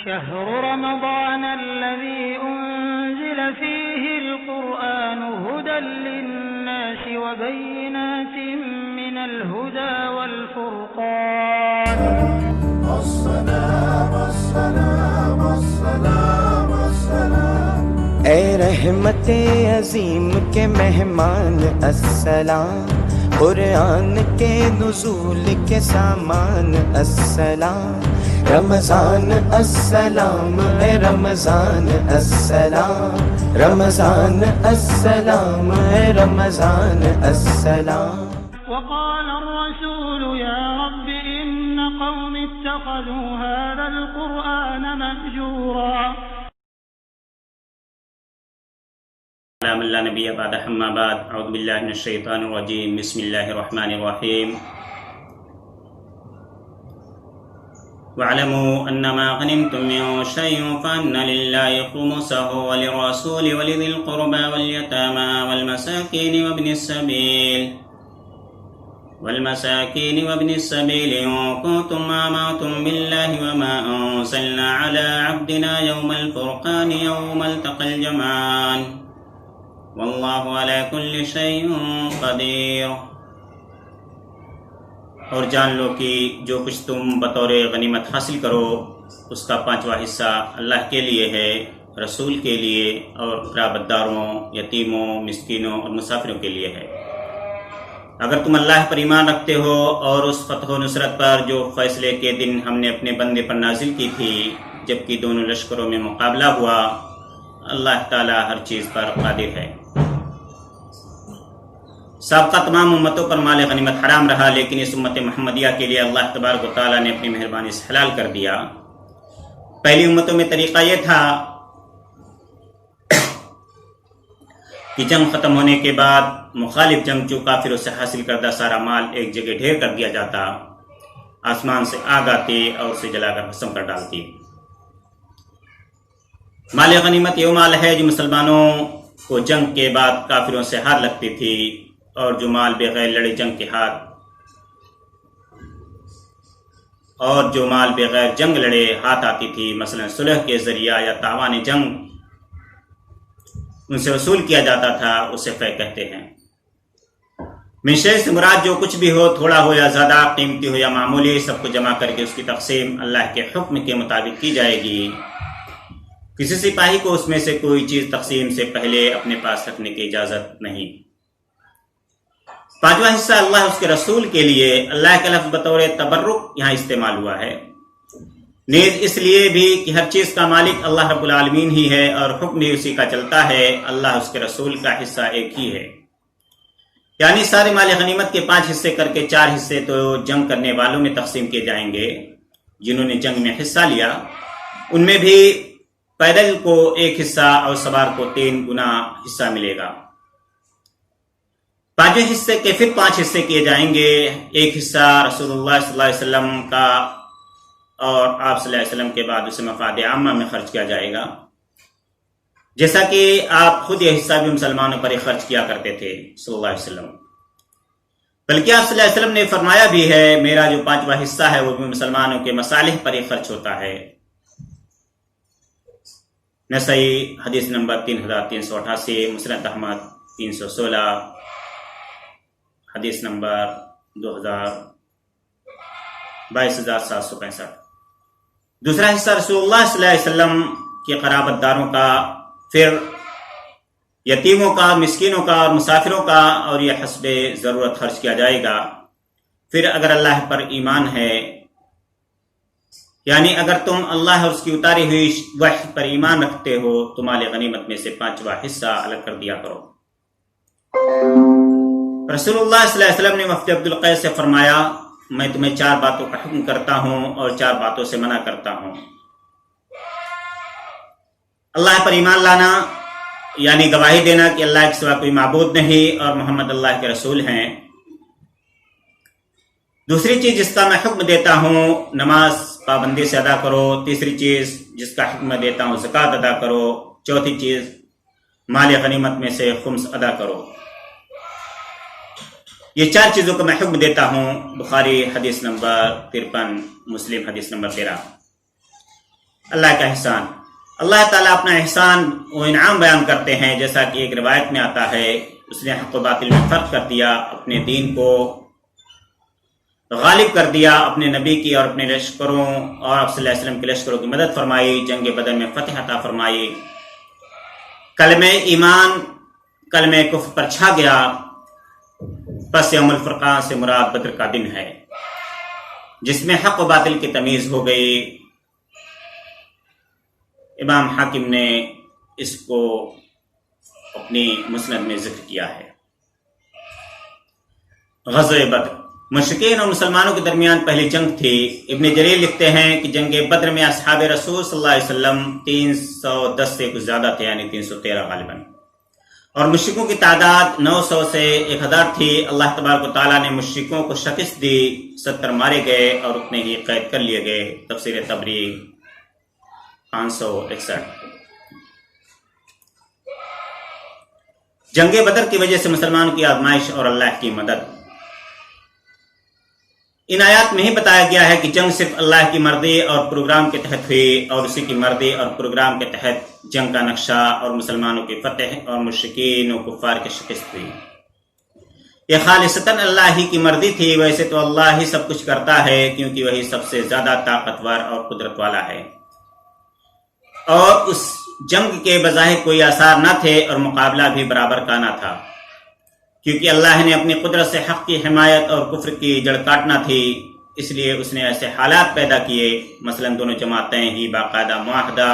شهر رمضان الذي أنزل فيه القرآن هدى للناس وبينات من الهدى والفرقان السلام السلام السلام السلام اے رحمت عظیم کے مہمان السلام، قرآن کے نزول کے سامان السلام، رمضان السلام اے رمضان السلام، رمضان السلام اے رمضان السلام۔ وقال الرسول يا رب إن قوم اتخذوا هذا القرآن مهجورا سلام اللہ نبی بعد اما بعد اعوذ باللہ من الشیطان الرجیم بسم اللہ الرحمن الرحیم وَاعْلَمُوا أَنَّمَا غَنِمْتُم مِّن شَيْءٍ فَأَنَّ لِلَّهِ خُمُسَهُ وَلِلرَّسُولِ وَلِذِي الْقُرْبَى وَالْيَتَامَى وَالْمَسَاكِينِ وَابْنِ السَّبِيلِ إِن كُنتُمْ آمَنتُم بِاللَّهِ وَمَا أَنزَلْنَا عَلَىٰ عَبْدِنَا يَوْمَ الْفُرْقَانِ يَوْمَ الْتَقَى الْجَمْعَانِ وَاللَّهُ عَلَىٰ كُلِّ شَيْءٍ قَدِيرٌ۔ اور جان لو کہ جو کچھ تم بطور غنیمت حاصل کرو اس کا 5واں حصہ اللہ کے لیے ہے، رسول کے لیے اور قرابت داروں، یتیموں، مسکینوں اور مسافروں کے لیے ہے۔ اگر تم اللہ پر ایمان رکھتے ہو اور اس فتح و نصرت پر جو فیصلے کے دن ہم نے اپنے بندے پر نازل کی تھی جبکہ دونوں لشکروں میں مقابلہ ہوا، اللہ تعالی ہر چیز پر قادر ہے۔ سابقہ تمام امتوں پر مال غنیمت حرام رہا، لیکن اس امت محمدیہ کے لیے اللہ تبارک و تعالیٰ نے اپنی مہربانی سے حلال کر دیا۔ پہلی امتوں میں طریقہ یہ تھا کہ جنگ ختم ہونے کے بعد مخالف جنگجو کافروں سے حاصل کردہ سارا مال ایک جگہ ڈھیر کر دیا جاتا، آسمان سے آگ آتی اور اسے جلا کر بھسم کر ڈالتی۔ مال غنیمت یہ مال ہے جو مسلمانوں کو جنگ کے بعد کافروں سے ہار لگتی تھی، اور جو مال بغیر لڑے جنگ کے ہاتھ لڑے ہاتھ آتی تھی، مثلا صلح کے ذریعہ یا تاوان جنگ ان سے وصول کیا جاتا تھا، اسے فے کہتے ہیں۔ من شے سے مراد جو کچھ بھی ہو، تھوڑا ہو یا زیادہ، قیمتی ہو یا معمولی، سب کو جمع کر کے اس کی تقسیم اللہ کے حکم کے مطابق کی جائے گی۔ کسی سپاہی کو اس میں سے کوئی چیز تقسیم سے پہلے اپنے پاس رکھنے کی اجازت نہیں۔ 5واں حصہ اللہ اس کے رسول کے لیے، اللہ کا لفظ بطور تبرک یہاں استعمال ہوا ہے، نیز اس لیے بھی کہ ہر چیز کا مالک اللہ رب العالمین ہی ہے اور حکم بھی اسی کا چلتا ہے، اللہ اس کے رسول کا حصہ ایک ہی ہے۔ یعنی سارے مال غنیمت کے 5 حصے کر کے 4 حصے تو جنگ کرنے والوں میں تقسیم کیے جائیں گے جنہوں نے جنگ میں حصہ لیا، ان میں بھی پیدل کو 1 حصہ اور سوار کو 3 گنا حصہ ملے گا۔ 5ویں حصے کے پھر 5 حصے کیے جائیں گے، 1 حصہ رسول اللہ صلی اللہ علیہ وسلم کا اور آپ صلی اللہ علیہ وسلم کے بعد اسے مفاد عامہ میں خرچ کیا جائے گا، جیسا کہ آپ خود یہ حصہ بھی مسلمانوں پر ہی خرچ کیا کرتے تھے صلی اللہ علیہ وسلم۔ بلکہ آپ صلی اللہ علیہ وسلم نے فرمایا بھی ہے، میرا جو 5واں حصہ ہے وہ بھی مسلمانوں کے مصالح پر ہی خرچ ہوتا ہے۔ نسائی حدیث نمبر 3388، مسند احمد 316، حدیث نمبر 22,765۔ دوسرا حصہ رسول اللہ صلی اللہ علیہ وسلم کے قرابت داروں کا، پھر یتیموں کا، مسکینوں کا اور مسافروں کا، اور یہ حسب ضرورت خرچ کیا جائے گا۔ پھر اگر اللہ پر ایمان ہے، یعنی اگر تم اللہ اور اس کی اتاری ہوئی وحی پر ایمان رکھتے ہو تو مال غنیمت میں سے 5واں حصہ الگ کر دیا کرو۔ رسول اللہ صلی اللہ علیہ وسلم نے وفد عبدالقیس سے فرمایا، میں تمہیں 4 باتوں کا حکم کرتا ہوں اور 4 باتوں سے منع کرتا ہوں۔ اللہ پر ایمان لانا، یعنی گواہی دینا کہ اللہ کے سوا کوئی معبود نہیں اور محمد اللہ کے رسول ہیں۔ دوسری چیز جس کا میں حکم دیتا ہوں، نماز پابندی سے ادا کرو۔ تیسری چیز جس کا حکم دیتا ہوں، زکوٰۃ ادا کرو۔ چوتھی چیز مال غنیمت میں سے خمس ادا کرو۔ یہ 4 چیزوں کو میں حکم دیتا ہوں۔ بخاری حدیث نمبر 53، مسلم حدیث نمبر 13۔ اللہ کا احسان۔ اللہ تعالیٰ اپنا احسان و انعام بیان کرتے ہیں، جیسا کہ ایک روایت میں آتا ہے، اس نے حق و باطل میں فرق کر دیا، اپنے دین کو غالب کر دیا، اپنے نبی کی اور اپنے لشکروں اور آپ صلی اللہ علیہ وسلم کے لشکروں کی مدد فرمائی، جنگ بدر میں فتح عطا فرمائی، کلمہ ایمان کلمہ کفر پر چھا گیا۔ پس یوم الفرقان سے مراد بدر کا دن ہے، جس میں حق و باطل کی تمیز ہو گئی۔ امام حاکم نے اس کو اپنی مسند میں ذکر کیا ہے۔ غزوہ بدر مشرکین اور مسلمانوں کے درمیان پہلی جنگ تھی۔ ابن جریر لکھتے ہیں کہ جنگ بدر میں اصحاب رسول صلی اللہ علیہ وسلم 310 سے کچھ زیادہ تھے، یعنی 313 غالباً، اور مشرکوں کی تعداد 900 سے 1000 تھی۔ اللہ تبارک و تعالیٰ نے مشرکوں کو شکست دی، 70 مارے گئے اور اتنے ہی قید کر لیے گئے۔ تفسیر طبری 561۔ جنگ بدر کی وجہ سے مسلمانوں کی آزمائش اور اللہ کی مدد۔ ان آیات میں ہی بتایا گیا ہے کہ جنگ صرف اللہ کی مرضی اور پروگرام کے تحت ہوئی، اور اسی کی مرضی اور پروگرام کے تحت جنگ کا نقشہ اور مسلمانوں کی فتح اور مشرکین و کفار کی شکست ہوئی۔ یہ خالصتاً اللہ ہی کی مرضی تھی۔ ویسے تو اللہ ہی سب کچھ کرتا ہے، کیونکہ وہی سب سے زیادہ طاقتور اور قدرت والا ہے، اور اس جنگ کے بظاہر کوئی آثار نہ تھے اور مقابلہ بھی برابر کا نہ تھا، کیونکہ اللہ نے اپنی قدرت سے حق کی حمایت اور کفر کی جڑ کاٹنا تھی، اس لیے اس نے ایسے حالات پیدا کیے۔ مثلا دونوں جماعتیں ہی باقاعدہ معاہدہ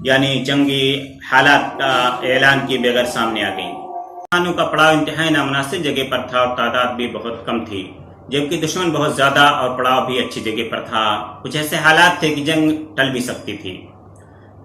یعنی جنگی حالات کا اعلان کیے بغیر سامنے آ گئیں۔ مسلمانوں کا پڑاؤ انتہائی نامناسب جگہ پر تھا اور تعداد بھی بہت کم تھی، جبکہ دشمن بہت زیادہ اور پڑاؤ بھی اچھی جگہ پر تھا۔ کچھ ایسے حالات تھے کہ جنگ ٹل بھی سکتی تھی،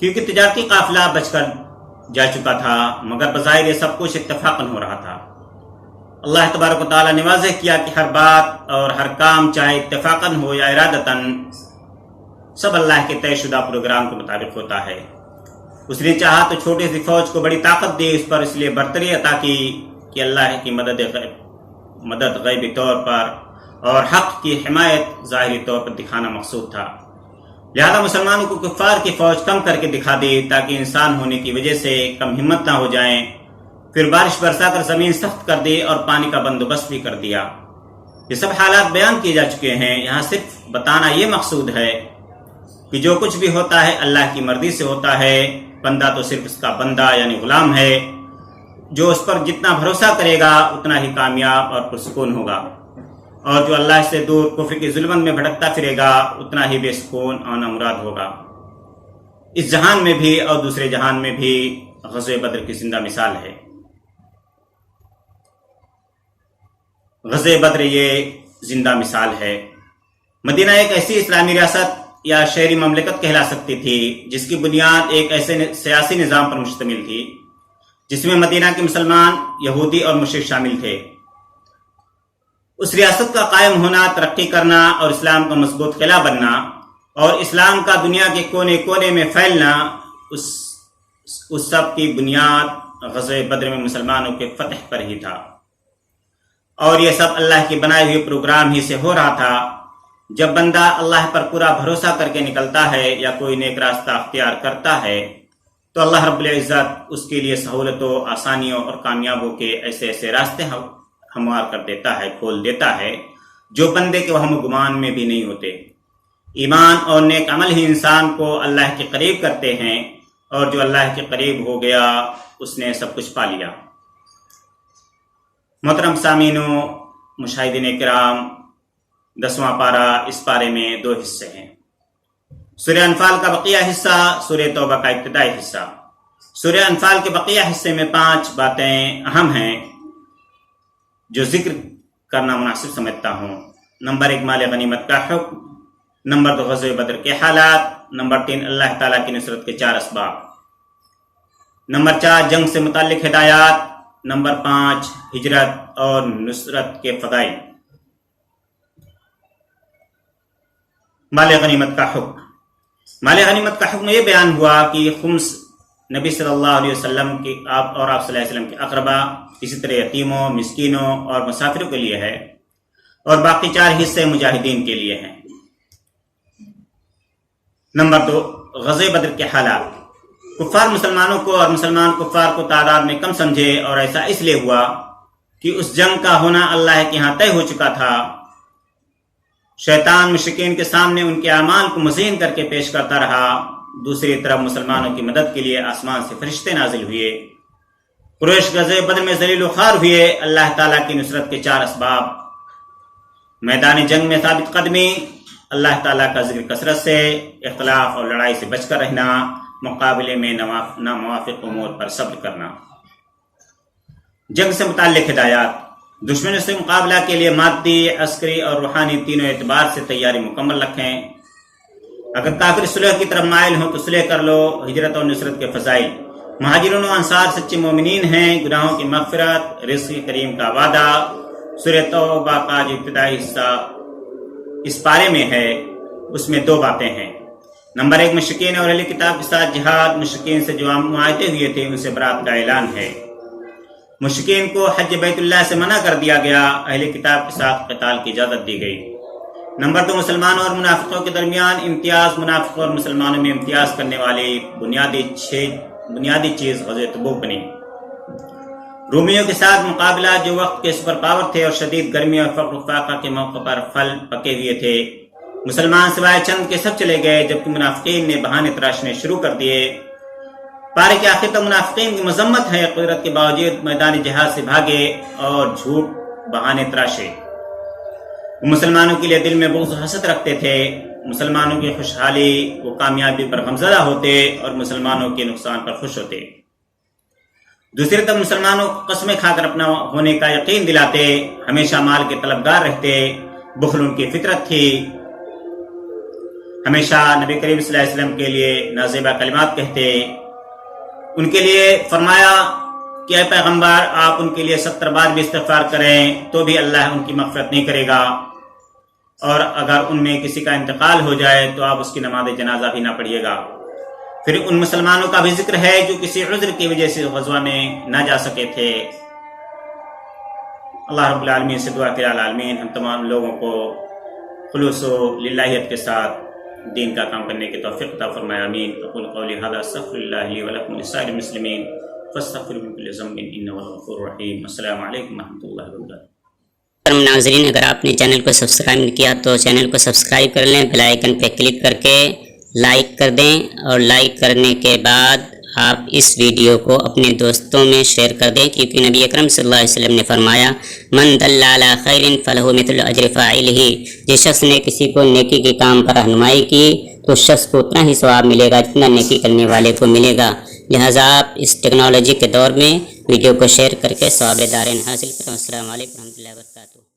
کیونکہ تجارتی قافلہ بچ کر جا چکا تھا، مگر بظاہر یہ سب کچھ اتفاقاً ہو رہا تھا۔ اللہ تبارک و تعالیٰ نے واضح کیا کہ ہر بات اور ہر کام چاہے اتفاقاً ہو یا ارادتاً، سب اللہ کے طے شدہ پروگرام کے مطابق ہوتا ہے۔ اس نے چاہا تو چھوٹی سی فوج کو بڑی طاقت دی، اس پر اس لیے برتری عطا کی کہ اللہ کی مدد غیبی طور پر اور حق کی حمایت ظاہری طور پر دکھانا مقصود تھا۔ لہذا مسلمانوں کو کفار کی فوج کم کر کے دکھا دی، تاکہ انسان ہونے کی وجہ سے کم ہمت نہ ہو جائیں۔ پھر بارش برسا کر زمین سخت کر دی اور پانی کا بندوبست بھی کر دیا۔ یہ سب حالات بیان کیے جا چکے ہیں، یہاں صرف بتانا یہ مقصود ہے کہ جو کچھ بھی ہوتا ہے اللہ کی مرضی سے ہوتا ہے۔ بندہ تو صرف اس کا بندہ یعنی غلام ہے، جو اس پر جتنا بھروسہ کرے گا اتنا ہی کامیاب اور پرسکون ہوگا، اور جو اللہ سے دور کفر کی ظلمت میں بھٹکتا پھرے گا اتنا ہی بے سکون اور نامراد ہوگا، اس جہان میں بھی اور دوسرے جہان میں بھی۔ غزوہ بدر کی زندہ مثال ہے۔ غزوہ بدر یہ زندہ مثال ہے۔ مدینہ ایک ایسی اسلامی ریاست یا شہری مملکت کہلا سکتی تھی جس کی بنیاد ایک ایسے سیاسی نظام پر مشتمل تھی جس میں مدینہ کے مسلمان، یہودی اور مشرک شامل تھے۔ اس ریاست کا قائم ہونا، ترقی کرنا اور اسلام کا مضبوط قلعہ بننا اور اسلام کا دنیا کے کونے کونے میں پھیلنا، اس سب کی بنیاد غزوہ بدر میں مسلمانوں کے فتح پر ہی تھا، اور یہ سب اللہ کی بنائے ہوئے پروگرام ہی سے ہو رہا تھا۔ جب بندہ اللہ پر پورا بھروسہ کر کے نکلتا ہے یا کوئی نیک راستہ اختیار کرتا ہے تو اللہ رب العزت اس کے لیے سہولتوں، آسانیوں اور کامیابوں کے ایسے ایسے راستے ہموار کر دیتا ہے، کھول دیتا ہے، جو بندے کے وہم و گمان میں بھی نہیں ہوتے۔ ایمان اور نیک عمل ہی انسان کو اللہ کے قریب کرتے ہیں، اور جو اللہ کے قریب ہو گیا اس نے سب کچھ پا لیا۔ محترم سامعینو، مشاہدین کرام، 10واں پارہ، اس پارے میں 2 حصے ہیں۔ سورہ انفال کا بقیہ حصہ، سورہ توبہ کا ابتدائی حصہ۔ سورہ انفال کے بقیہ حصے میں 5 باتیں اہم ہیں جو ذکر کرنا مناسب سمجھتا ہوں۔ نمبر 1 مال غنیمت کا حکم، نمبر 2 غزوہ بدر کے حالات، نمبر 3 اللہ تعالیٰ کی نصرت کے 4 اسباب، نمبر 4 جنگ سے متعلق ہدایات، نمبر 5 ہجرت اور نصرت کے فضائل۔ مال غنیمت کا حکم۔ مال غنیمت کا حکم یہ بیان ہوا کہ خمس نبی صلی اللہ علیہ وسلم کی آپ صلی اللہ علیہ وسلم کے اقربا، اسی طرح یتیموں، مسکینوں اور مسافروں کے لیے ہے، اور باقی 4 حصے مجاہدین کے لیے ہیں۔ نمبر 2 غزوہ بدر کے حالات۔ کفار مسلمانوں کو اور مسلمان کفار کو تعداد میں کم سمجھے، اور ایسا اس لیے ہوا کہ اس جنگ کا ہونا اللہ کے ہاں طے ہو چکا تھا۔ شیطان مشرکین کے سامنے ان کے اعمال کو مزین کر کے پیش کرتا رہا۔ دوسری طرف مسلمانوں کی مدد کے لیے آسمان سے فرشتے نازل ہوئے۔ قریش غزوہ بدر میں ذلیل و خوار ہوئے۔ اللہ تعالیٰ کی نصرت کے 4 اسباب: میدان جنگ میں ثابت قدمی، اللہ تعالیٰ کا ذکر کثرت سے، اختلاف اور لڑائی سے بچ کر رہنا، مقابلے میں ناموافق امور پر صبر کرنا۔ جنگ سے متعلق ہدایات: دشمنوں سے مقابلہ کے لیے مادی، عسکری اور روحانی تینوں اعتبار سے تیاری مکمل رکھیں۔ اگر کافر صلح کی طرف مائل ہوں تو صلح کر لو۔ ہجرت اور نصرت کے فضائل: مہاجرون و انصار سچے مومنین ہیں، گناہوں کی مغفرت، رزق کریم کا وعدہ۔ سورہ توبہ کا جو ابتدائی حصہ اس پارے میں ہے اس میں 2 باتیں ہیں۔ نمبر 1، مشرکین اور اہل کتاب کے ساتھ جہاد۔ مشرکین سے جو معاہدے ہوئے تھے ان سے برات کا اعلان ہے۔ مشرکین کو حج بیت اللہ سے منع کر دیا گیا، اہل کتاب کے ساتھ قتال کی اجازت دی گئی۔ نمبر 2، مسلمانوں اور منافقوں کے درمیان امتیاز۔ منافقوں اور مسلمانوں میں امتیاز کرنے والی بنیادی چیز غزوہ تبوک بنی۔ رومیوں کے ساتھ مقابلہ، جو وقت کے سپر پاور تھے اور شدید گرمی اور فقر و فاقہ کے موقع پر پھل پکے ہوئے تھے۔ مسلمان سوائے چند کے سب چلے گئے، جبکہ منافقین نے بہانے تراشنے شروع کر دیے۔ پارے کے آخر تک منافقین کی مذمت ہے، قدرت کے باوجود میدان جہاد سے بھاگے اور جھوٹ بہانے تراشے۔ وہ مسلمانوں کے لیے دل میں بغض و حسد رکھتے تھے۔ مسلمانوں کی خوشحالی و کامیابی پر غمزدہ ہوتے اور مسلمانوں کے نقصان پر خوش ہوتے۔ دوسری طرف مسلمانوں کو قسمیں کھا کر اپنا ہونے کا یقین دلاتے، ہمیشہ مال کے طلبگار رہتے، بخل ان کی فطرت تھی۔ ہمیشہ نبی کریم صلی اللہ علیہ وسلم کے لیے نازیبہ کلمات کہتے۔ ان کے لیے فرمایا کہ اے پیغمبر، آپ ان کے لیے 70 بار بھی استغفار کریں تو بھی اللہ ان کی مغفرت نہیں کرے گا، اور اگر ان میں کسی کا انتقال ہو جائے تو آپ اس کی نماز جنازہ بھی نہ پڑھیے گا۔ پھر ان مسلمانوں کا بھی ذکر ہے جو کسی عذر کی وجہ سے غزوہ میں نہ جا سکے تھے۔ اللہ رب العالمین سے دعا کہ العالمین ہم تمام لوگوں کو خلوص و للہیت کے ساتھ دین کا کام کرنے کی توفیق عطا فرمائے، آمین۔ اقول قولی ھذا استغفر اللہ لی ولکم ولسائر المسلمین فاستغفروہ من کل ذنب انہ هو الغفور الرحیم۔ السلام علیکم ورحمۃ اللہ وبرکاتہ۔ ناظرین، اگر آپ نے چینل کو سبسکرائب نہیں کیا تو چینل کو سبسکرائب کر لیں، بیل آئیکن پہ کلک کر کے لائک کر دیں، اور لائک کرنے کے بعد آپ اس ویڈیو کو اپنے دوستوں میں شیئر کر دیں، کیونکہ نبی اکرم صلی اللہ علیہ وسلم نے فرمایا من دل علی خیر فلہ مثل اجر فاعلہ، جس شخص نے کسی کو نیکی کے کام پر رہنمائی کی تو اس شخص کو اتنا ہی ثواب ملے گا جتنا نیکی کرنے والے کو ملے گا۔ لہٰذا آپ اس ٹیکنالوجی کے دور میں ویڈیو کو شیئر کر کے ثواب دارین حاصل کریں۔ السلام علیکم ورحمۃ اللہ وبرکاتہ۔